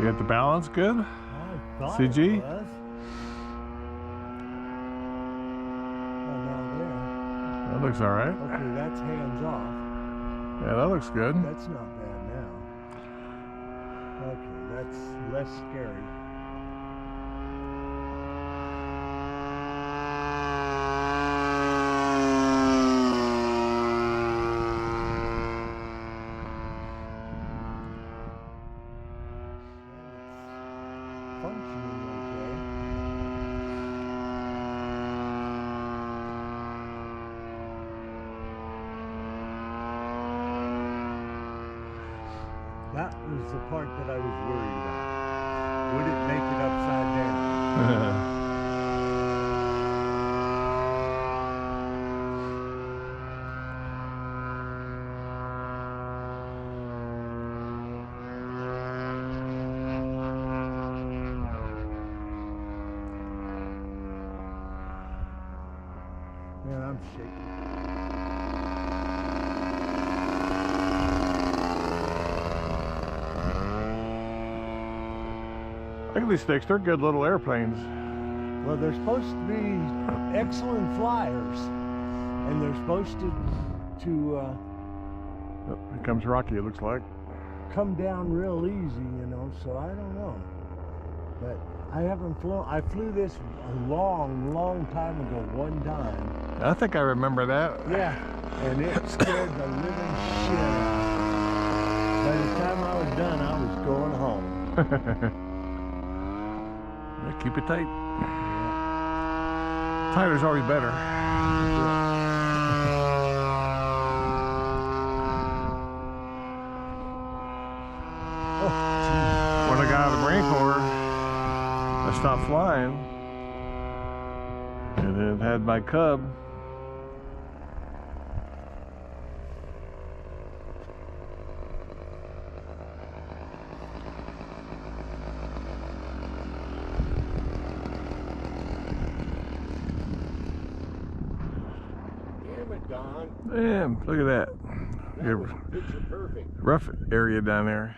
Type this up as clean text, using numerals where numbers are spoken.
You got the balance good? I thought CG? it was. Oh, now there. That looks all right. Okay, that's hands off. Yeah, that looks good. That's not bad now. Okay, that's less scary. Functioning okay. That was the part that I was worried about. Would it make it upside down? Man, I'm shaking. Look at these sticks. They're good little airplanes. Well, they're supposed to be excellent flyers, and they're supposed to Oh, here comes Rocky, it looks like. come down real easy, you know, so I don't know. But I haven't flown. I flew this a long time ago one time. I think I remember that. Yeah, and it scared the living shit out of me. By the time I was done, I was going home. Yeah, keep it tight. Tighter's always better. When I got out of the Marine Corps, I stopped flying and then had my cub. Damn it, Don. Damn, look at that. That was picture perfect. Rough area down there.